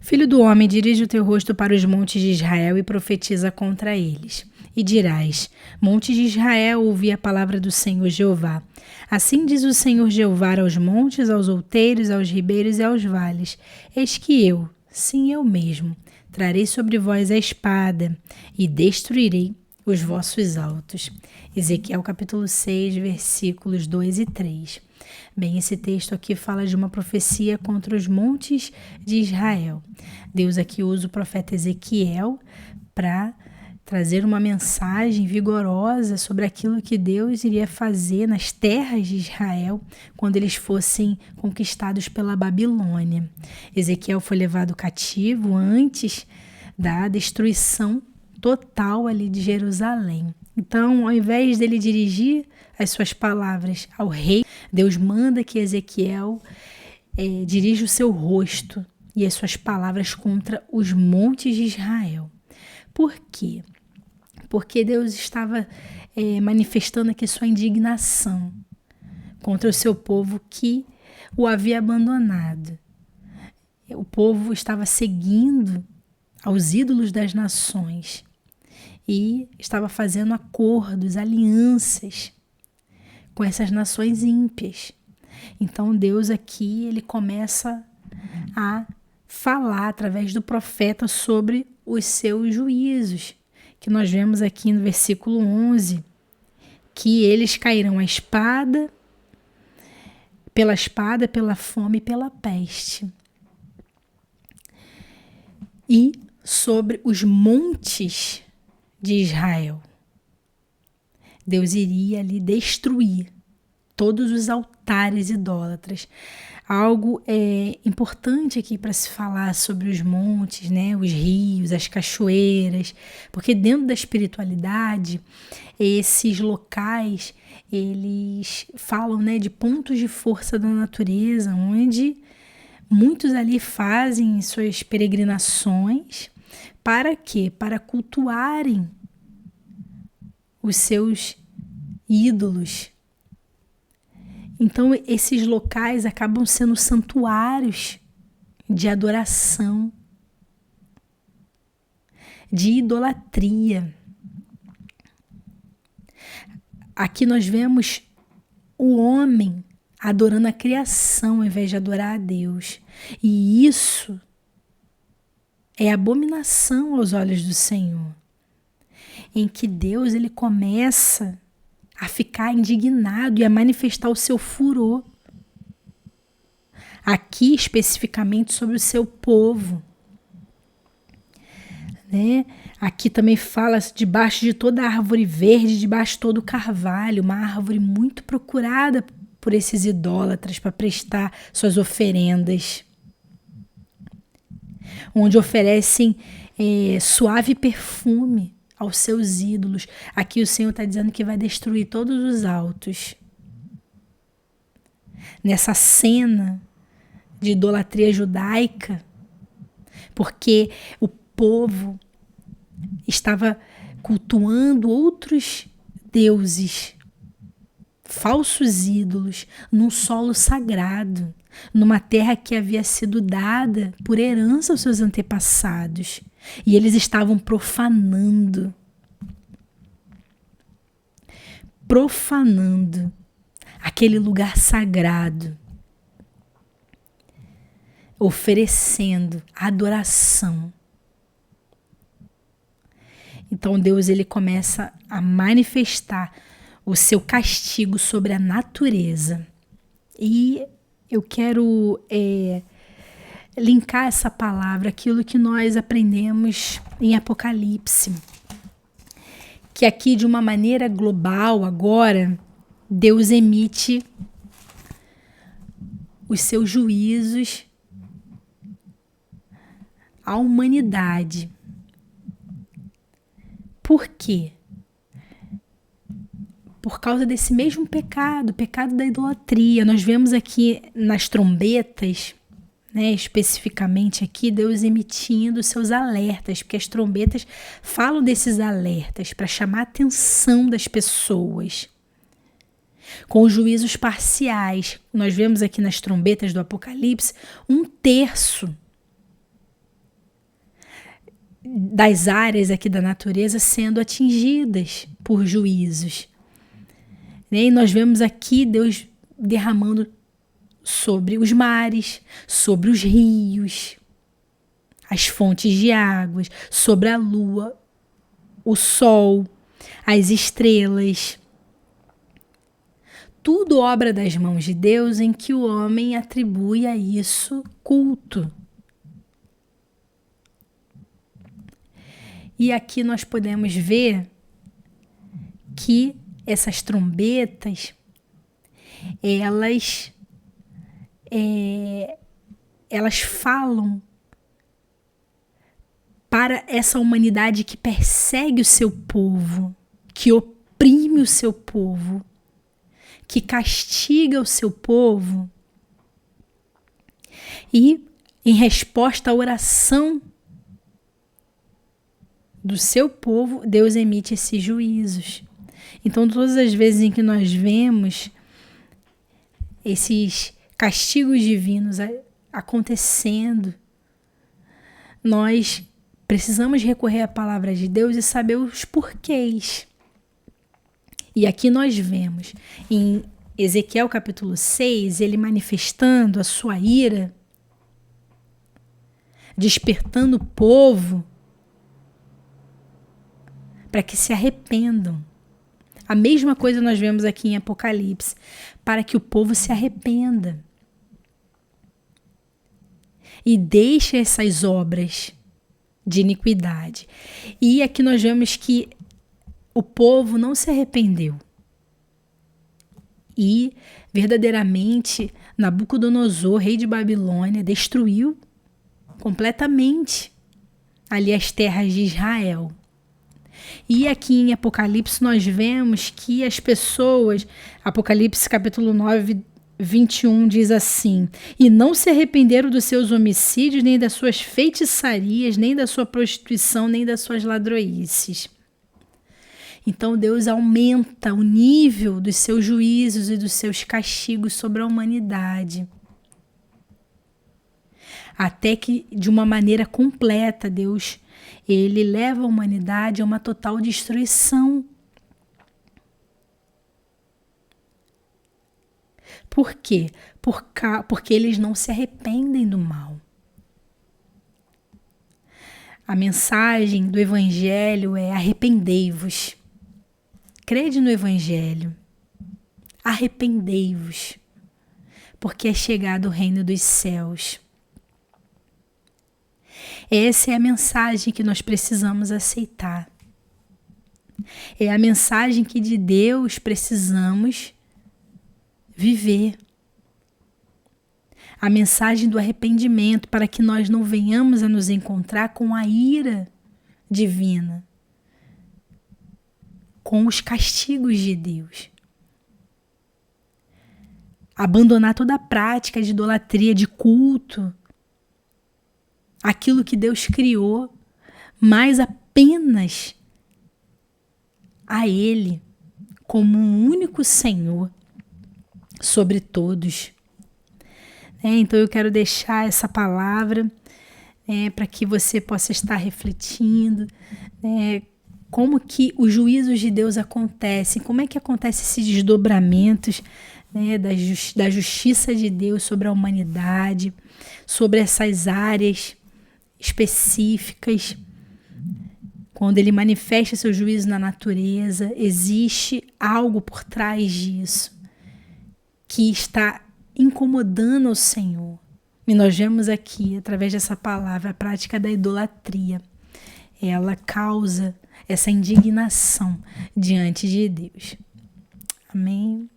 Filho do homem, dirige o teu rosto para os montes de Israel e profetiza contra eles. E dirás: Montes de Israel, ouvi a palavra do Senhor Jeová. Assim diz o Senhor Jeová aos montes, aos outeiros, aos ribeiros e aos vales: Eis que eu, sim eu mesmo, trarei sobre vós a espada e destruirei os vossos altos. Ezequiel capítulo 6, versículos 2 e 3. Bem, esse texto aqui fala de uma profecia contra os montes de Israel. Deus aqui usa o profeta Ezequiel para trazer uma mensagem vigorosa sobre aquilo que Deus iria fazer nas terras de Israel quando eles fossem conquistados pela Babilônia. Ezequiel foi levado cativo antes da destruição total ali de Jerusalém. Então, ao invés dele dirigir as suas palavras ao rei, Deus manda que Ezequiel dirija o seu rosto e as suas palavras contra os montes de Israel. Por quê? Porque Deus estava manifestando aqui sua indignação contra o seu povo que o havia abandonado. O povo estava seguindo aos ídolos das nações e estava fazendo acordos, alianças com essas nações ímpias. Então Deus aqui ele começa a falar através do profeta sobre os seus juízos, que nós vemos aqui no versículo 11, que eles cairão à espada, pela fome e pela peste. E sobre os montes de Israel, Deus iria ali destruir todos os altares idólatras. Algo importante aqui para se falar sobre os montes, né? Os rios, as cachoeiras, porque dentro da espiritualidade, esses locais, eles falam, né, de pontos de força da natureza, onde muitos ali fazem suas peregrinações. Para quê? Para cultuarem os seus ídolos. Então, esses locais acabam sendo santuários de adoração, de idolatria. Aqui nós vemos o homem adorando a criação ao invés de adorar a Deus. E isso é abominação aos olhos do Senhor, em que Deus ele começa a ficar indignado e a manifestar o seu furor. Aqui especificamente sobre o seu povo, né? Aqui também fala debaixo de toda árvore verde, debaixo de todo carvalho, uma árvore muito procurada por esses idólatras para prestar suas oferendas, onde oferecem suave perfume aos seus ídolos. Aqui o Senhor está dizendo que vai destruir todos os altos. Nessa cena de idolatria judaica, porque o povo estava cultuando outros deuses, falsos ídolos, num solo sagrado, numa terra que havia sido dada por herança aos seus antepassados. E eles estavam profanando aquele lugar sagrado, oferecendo adoração. Então Deus ele começa a manifestar o seu castigo sobre a natureza. E eu quero linkar essa palavra àquilo que nós aprendemos em Apocalipse, que aqui de uma maneira global agora Deus emite os seus juízos à humanidade. Por quê? Por causa desse mesmo pecado, o pecado da idolatria. Nós vemos aqui nas trombetas, né, especificamente aqui, Deus emitindo seus alertas, porque as trombetas falam desses alertas para chamar a atenção das pessoas. Com os juízos parciais, nós vemos aqui nas trombetas do Apocalipse, 1/3 das áreas aqui da natureza sendo atingidas por juízos. E nós vemos aqui Deus derramando sobre os mares, sobre os rios, as fontes de águas, sobre a lua, o sol, as estrelas. Tudo obra das mãos de Deus, em que o homem atribui a isso culto. E aqui nós podemos ver que essas trombetas, elas falam para essa humanidade que persegue o seu povo, que oprime o seu povo, que castiga o seu povo. E, em resposta à oração do seu povo, Deus emite esses juízos. Então, todas as vezes em que nós vemos esses castigos divinos acontecendo, nós precisamos recorrer à palavra de Deus e saber os porquês. E aqui nós vemos em Ezequiel capítulo 6, ele manifestando a sua ira, despertando o povo para que se arrependam. A mesma coisa nós vemos aqui em Apocalipse, para que o povo se arrependa e deixe essas obras de iniquidade. E aqui nós vemos que o povo não se arrependeu. E, verdadeiramente, Nabucodonosor, rei de Babilônia, destruiu completamente ali as terras de Israel. E aqui em Apocalipse nós vemos que as pessoas, Apocalipse capítulo 9, 21 diz assim: e não se arrependeram dos seus homicídios, nem das suas feitiçarias, nem da sua prostituição, nem das suas ladroices. Então Deus aumenta o nível dos seus juízos e dos seus castigos sobre a humanidade. Até que, de uma maneira completa, Deus, ele leva a humanidade a uma total destruição. Por quê? Porque eles não se arrependem do mal. A mensagem do Evangelho é: arrependei-vos. Crede no Evangelho. Arrependei-vos, porque é chegado o reino dos céus. Essa é a mensagem que nós precisamos aceitar. É a mensagem que de Deus precisamos viver. A mensagem do arrependimento, para que nós não venhamos a nos encontrar com a ira divina, com os castigos de Deus. Abandonar toda a prática de idolatria, de culto, aquilo que Deus criou, mas apenas a Ele, como um único Senhor sobre todos. Então eu quero deixar essa palavra para que você possa estar refletindo como que os juízos de Deus acontecem, como é que acontecem esses desdobramentos da justiça de Deus sobre a humanidade, sobre essas áreas específicas. Quando ele manifesta seu juízo na natureza, existe algo por trás disso que está incomodando o Senhor. E nós vemos aqui, através dessa palavra, a prática da idolatria. Ela causa essa indignação diante de Deus. Amém?